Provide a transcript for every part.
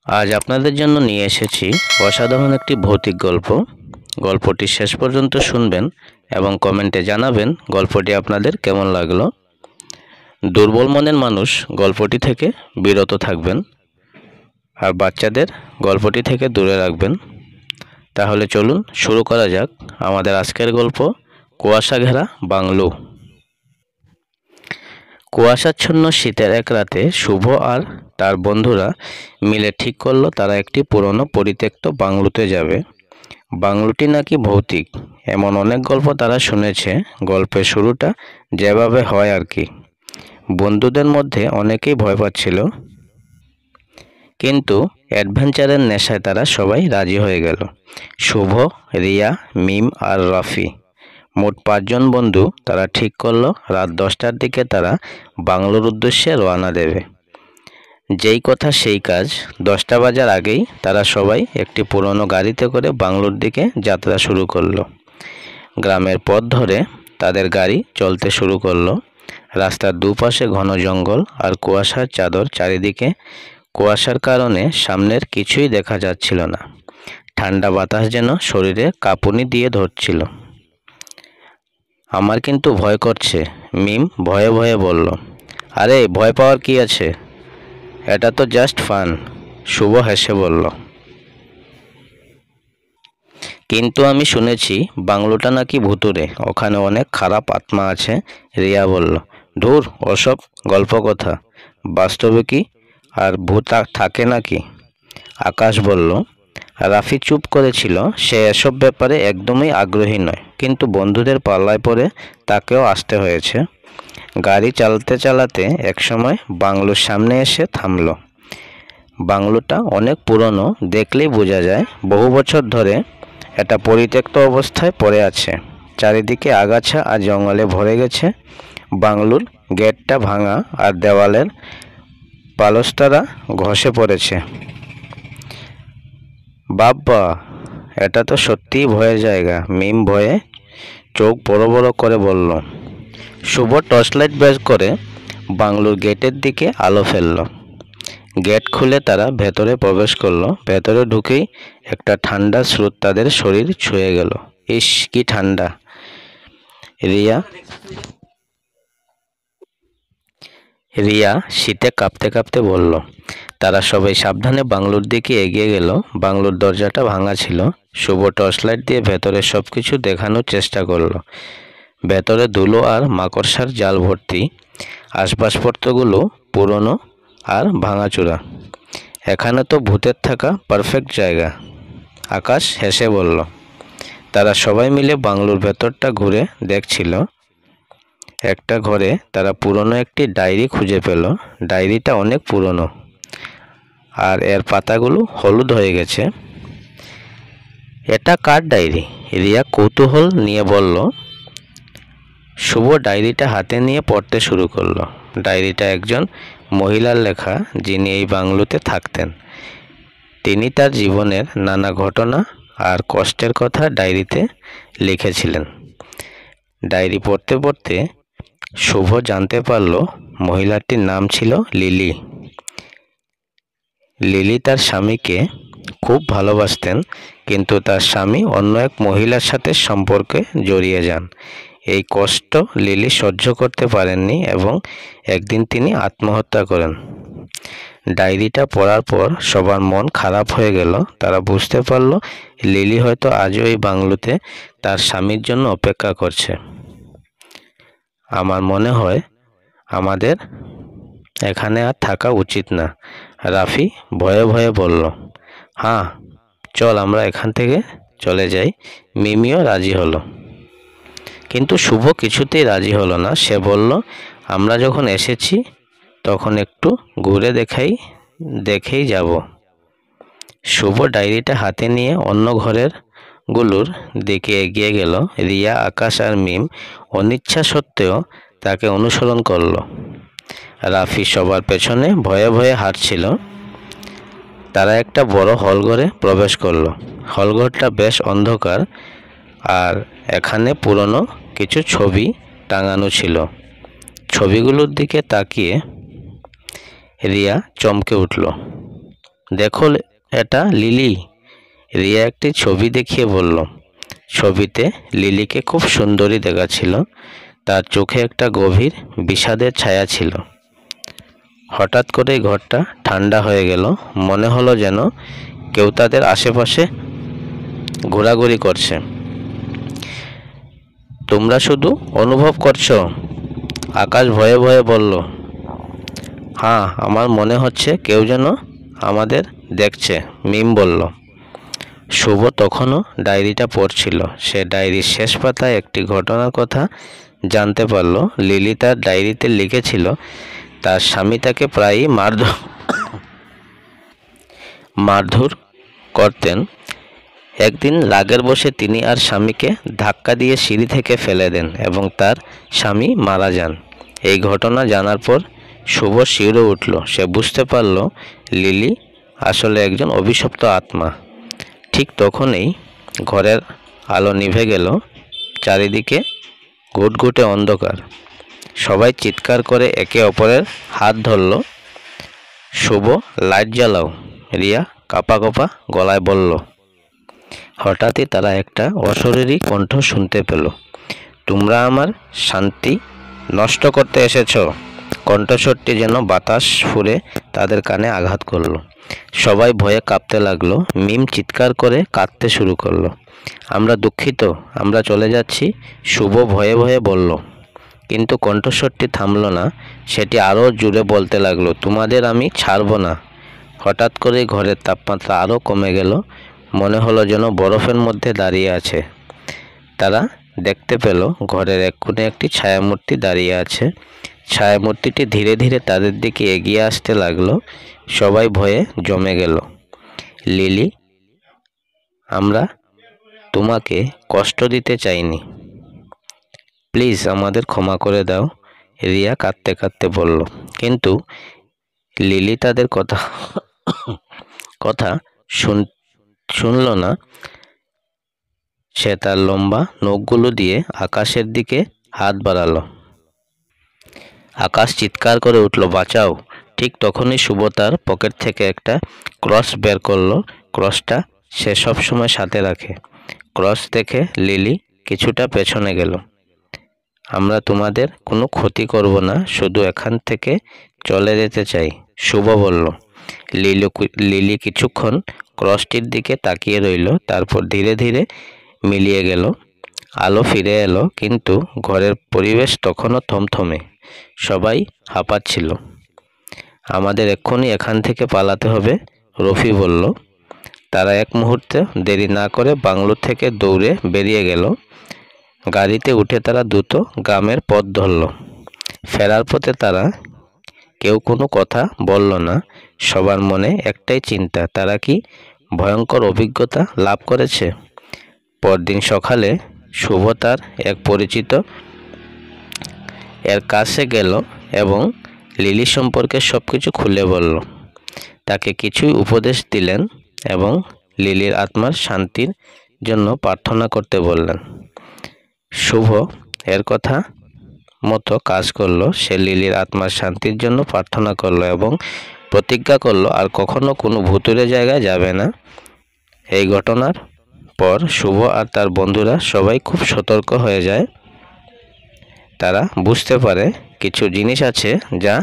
আজ আপনাদের জন্য নিয়ে এসেছি অসাধারণ একটি ভৌতিক গল্প। গল্পটি শেষ পর্যন্ত শুনবেন এবং কমেন্টে জানাবেন গল্পটি আপনাদের কেমন লাগলো। দুর্বল মনের মানুষ গল্পটি থেকে বিরত থাকবেন আর বাচ্চাদের গল্পটি থেকে দূরে রাখবেন। তাহলে চলুন শুরু করা যাক আমাদের আজকের গল্প, কুয়াশা ঘেরা বাংলো। কুয়াশাচ্ছন্ন শীতের এক রাতে শুভ আর তার বন্ধুরা মিলে ঠিক করলো তারা একটি পুরনো পরিত্যক্ত বাংলোতে যাবে। বাংলোটি নাকি ভৌতিক, এমন অনেক গল্প তারা শুনেছে। গল্পের শুরুটা যেভাবে হয় আর কি। বন্ধুদের মধ্যে অনেকেই ভয় পাচ্ছিল, কিন্তু অ্যাডভেঞ্চারের নেশায় তারা সবাই রাজি হয়ে গেল। শুভ, রিয়া, মিম আর রাফি, মোট 5 জন বন্ধু। তারা ঠিক করলো রাত 10টার দিকে তারা বাংলোর উদ্দেশ্যে রওনা দেবে। যেই কথা সেই কাজ, 10টা বাজার আগেই তারা সবাই একটি পুরনো গাড়িতে করে বাংলোর দিকে যাত্রা শুরু করলো। গ্রামের পথ ধরে তাদের গাড়ি চলতে শুরু করলো। রাস্তার দুপাশে ঘন জঙ্গল আর কুয়াশার চাদর চারিদিকে। কুয়াশার কারণে সামনের কিছুই দেখা যাচ্ছিল না। ঠান্ডা বাতাস যেন শরীরে কাঁপুনি দিয়ে ধরছিল। আমার কিন্তু ভয় করছে, মিম ভয়ে ভয়ে বলল। আরে ভয় পাওয়ার কি আছে, এটা তো জাস্ট ফান, শুভ হেসে বলল। কিন্তু আমি শুনেছি বাংলোটা নাকি ভুতুড়ে, ওখানে অনেক খারাপ আত্মা আছে, রিয়া বলল। ধুর, ওসব গল্প কথা, বাস্তবে কি আর ভূত থাকে নাকি? আকাশ বলল। রাফি চুপ করেছিল, সে এসব ব্যাপারে একদমই আগ্রহী নয়, কিন্তু বন্ধুদের পাল্লায় পড়ে তাকেও আসতে হয়েছে। গাড়ি চালাতে চালাতে একসময় বাংলোর সামনে এসে থামলো। বাংলোটা অনেক পুরনো, দেখলেই বোঝা যায় বহু বছর ধরে এটা পরিত্যক্ত অবস্থায় পড়ে আছে। চারিদিকে আগাছা আর জঙ্গলে ভরে গেছে। বাংলোর গেটটা ভাঙা আর দেওয়ালের পালস্তারা ঘষে পড়েছে। বাব্বা, এটা তো সত্যিই ভয়ের জায়গা, মিম ভয়ে চোখ বড় বড় করে বলল। শুভ টর্চলাইট বের করে বাংলোর গেটের দিকে আলো ফেলল। গেট খুলে তারা ভেতরে প্রবেশ করলো। ভেতরে ঢুকেই একটা ঠান্ডা স্রোত তাদের শরীর ছুঁয়ে গেল। ইস, কি ঠান্ডা! রিয়া শীতে কাঁপতে কাঁপতে বলল। তারা সবাই সাবধানে বাংলোর দিকে এগিয়ে গেল। বাংলোর দরজাটা ভাঙা ছিল। শুভ টর্চলাইট দিয়ে ভেতরে সবকিছু দেখানোর চেষ্টা করলো। ভেতরে ধুলো আর মাকড়সার জাল ভর্তি। আসবাবপত্রগুলো পুরনো আর ভাঙাচোরা। এখানে তো ভূতের থাকা পারফেক্ট জায়গা, আকাশ হেসে বলল। তারা সবাই মিলে বাংলোর ভেতরটা ঘুরে দেখছিল। একটা ঘরে তারা পুরনো একটি ডায়েরি খুঁজে পেল। ডায়েরিটা অনেক পুরনো আর এর পাতাগুলো হলুদ হয়ে গেছে। এটা কার ডায়েরি? রিয়া কৌতূহল নিয়ে বলল। শুভ ডায়েরিটা হাতে নিয়ে পড়তে শুরু করলো। ডায়েরিটা একজন মহিলার লেখা, যিনি এই বাংলোতে থাকতেন। তিনি তার জীবনের নানা ঘটনা আর কষ্টের কথা ডায়েরিতে লিখেছিলেন। ডায়েরি পড়তে পড়তে শুভ জানতে পারল মহিলাটির নাম ছিল লিলি। লিলি তার স্বামীকে খুব ভালোবাসতেন, কিন্তু তার স্বামী অন্য এক মহিলার সাথে সম্পর্কে জড়িয়ে যান। এই কষ্ট লিলি সহ্য করতে পারেননি এবং একদিন তিনি আত্মহত্যা করেন। ডায়েরিটা পড়ার পর সবার মন খারাপ হয়ে গেল। তারা বুঝতে পারল লিলি হয়তো আজও এই বাংলোতে তার স্বামীর জন্য অপেক্ষা করছে। আমার মনে হয় আমাদের এখানে আর থাকা উচিত না, রাফি ভয়ে ভয়ে বলল। হ্যাঁ, চল আমরা এখান থেকে চলে যাই। মিমিও রাজি হলো, কিন্তু শুভ কিছুতেই রাজি হলো না। সে বলল, আমরা যখন এসেছি তখন একটু ঘুরে দেখেই যাব। শুভ ডায়েরিটা হাতে নিয়ে অন্য গুলোর দিকে এগিয়ে গেল। রিয়া, আকাশ আর মিম অনিচ্ছা সত্ত্বেও তাকে অনুসরণ করলো। রাফি সবার পেছনে ভয়ে ভয়ে হাঁটছিল। তারা একটা বড় হলঘরে প্রবেশ করলো। হলঘরটা বেশ অন্ধকার আর এখানে পুরনো কিছু ছবি টাঙানো ছিল। ছবিগুলোর দিকে তাকিয়ে রিয়া চমকে উঠল। দেখো এটা লিলি। রিয়া একটি ছবি দেখিয়ে বলল। ছবিতে লিলিকে খুব সুন্দরী দেখাচ্ছিল। তার চোখে একটা গভীর বিষাদের ছায়া ছিল। হঠাৎ করেই ঘরটা ঠান্ডা হয়ে গেল। মনে হলো যেন কেউ তাদের আশেপাশে ঘোরাঘুরি করছে। তোমরা শুধু অনুভব করছো? আকাশ ভয়ে ভয়ে বলল। হ্যাঁ, আমার মনে হচ্ছে কেউ যেন আমাদের দেখছে, মিম বলল। শুভ তখনও ডায়েরিটা পড়ছিল। সে ডায়েরির শেষ পাতায় একটি ঘটনার কথা জানতে পারল। লিলি তার ডায়েরিতে লিখেছিল তার স্বামী তাকে প্রায়ই মারধর করতেন। একদিন রাগের বশে তিনি আর স্বামীকে ধাক্কা দিয়ে সিঁড়ি থেকে ফেলে দেন এবং তার স্বামী মারা যান। এই ঘটনা জানার পর শুভ শিউরে উঠল। সে বুঝতে পারল লিলি আসলে একজন অভিশপ্ত আত্মা। ঠিক তখনই ঘরের আলো নিভে গেল। চারিদিকে ঘুটঘুটে অন্ধকার। সবাই চিৎকার করে একে অপরের হাত ধরল। শুভ, লাইট জ্বালাও, রিয়া কাঁপা কাঁপা গলায় বলল। হঠাৎই তারা একটা অশরীরী কণ্ঠ শুনতে পেল। তোমরা আমার শান্তি নষ্ট করতে এসেছ। কণ্ঠস্বরটি যেন বাতাস ফুঁড়ে তাদের কানে আঘাত করলো। সবাই ভয়ে কাঁপতে লাগলো। মিম চিৎকার করে কাঁদতে শুরু করলো। আমরা দুঃখিত, আমরা চলে যাচ্ছি, শুভ ভয়ে ভয়ে বলল। কিন্তু কণ্ঠস্বরটি থামল না। সেটি আরও জোরে বলতে লাগলো, তোমাদের আমি ছাড়ব না। হঠাৎ করে ঘরের তাপমাত্রা আরও কমে গেল। মনে হলো যেন বরফের মধ্যে দাঁড়িয়ে আছে। তারা দেখতে পেল ঘরের এক কোণে একটি ছায়ামূর্তি দাঁড়িয়ে আছে। ছায়ামূর্তিটি ধীরে ধীরে তাদের দিকে এগিয়ে আসতে লাগলো। সবাই ভয়ে জমে গেল। লিলি, আমরা তোমাকে কষ্ট দিতে চাইনি, প্লিজ আমাদের ক্ষমা করে দাও, রিয়া কাঁদতে কাঁদতে বলল। কিন্তু লিলি তাদের কথা শুনল না। সে তার লম্বা নখগুলো দিয়ে আকাশের দিকে হাত বাড়ালো। আকাশ চিৎকার করে উঠল, বাঁচাও। ঠিক তখনই শুভ তার পকেট থেকে একটা ক্রস বের করলো। ক্রসটা সে সবসময় সাথে রাখে। ক্রস দেখে লিলি কিছুটা পেছনে গেল। আমরা তোমাদের কোনো ক্ষতি করব না, শুধু এখান থেকে চলে যেতে চাই, শুভ বলল। লিলি কিছুক্ষণ ক্রসটির দিকে তাকিয়ে রইল। তারপর ধীরে ধীরে মিলিয়ে গেল। আলো ফিরে এলো, কিন্তু ঘরের পরিবেশ তখনও থমথমে। সবাই হাঁপাচ্ছিল। আমাদের এক্ষুনি এখান থেকে পালাতে হবে, রফি বলল। তারা এক মুহূর্তে দেরি না করে বাংলো থেকে দৌড়ে বেরিয়ে গেল। গাড়িতে উঠে তারা দ্রুত গ্রামের পথ ধরল। ফেরার পথে তারা কেউ কোনো কথা বলল না। সবার মনে একটাই চিন্তা, তারা কি ভয়ঙ্কর অভিজ্ঞতা লাভ করেছে। পরদিন সকালে শুভ তার এক পরিচিত এর কাছে গেল এবং লিলি সম্পর্কে সব কিছু খুলে বলল। তাকে কিছুই উপদেশ দিলেন এবং লিলির আত্মার শান্তির জন্য প্রার্থনা করতে বললেন। শুভ এর কথা মতো কাজ করলো। সে লিলির আত্মার শান্তির জন্য প্রার্থনা করলো এবং প্রতিজ্ঞা করলো আর কখনো কোনো ভুতুড়ে জায়গায় যাবে না। এই ঘটনার পর শুভ আর তার বন্ধুরা সবাই খুব সতর্ক হয়ে যায়। তারা বুঝতে পারে কিছু জিনিস আছে যা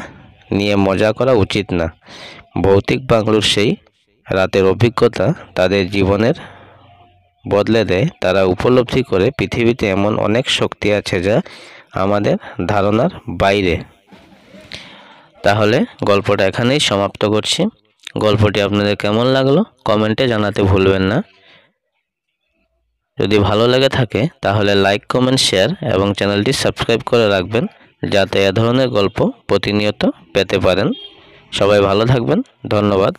নিয়ে মজা করা উচিত না। ভৌতিক বাংলোর সেই রাতের অভিজ্ঞতা তাদের জীবনের বদলে দেয়। তারা উপলব্ধি করে পৃথিবীতে এমন অনেক শক্তি আছে যা আমাদের ধারণার বাইরে। তাহলে গল্পটা এখানেই সমাপ্ত করছি। গল্পটি আপনাদের কেমন লাগলো কমেন্টে জানাতে ভুলবেন না। যদি ভালো লেগে থাকে তাহলে লাইক, কমেন্ট, শেয়ার এবং চ্যানেলটি সাবস্ক্রাইব করে রাখবেন, যাতে এ ধরনের গল্প প্রতিনিয়ত পেতে পারেন। সবাই ভালো থাকবেন। ধন্যবাদ।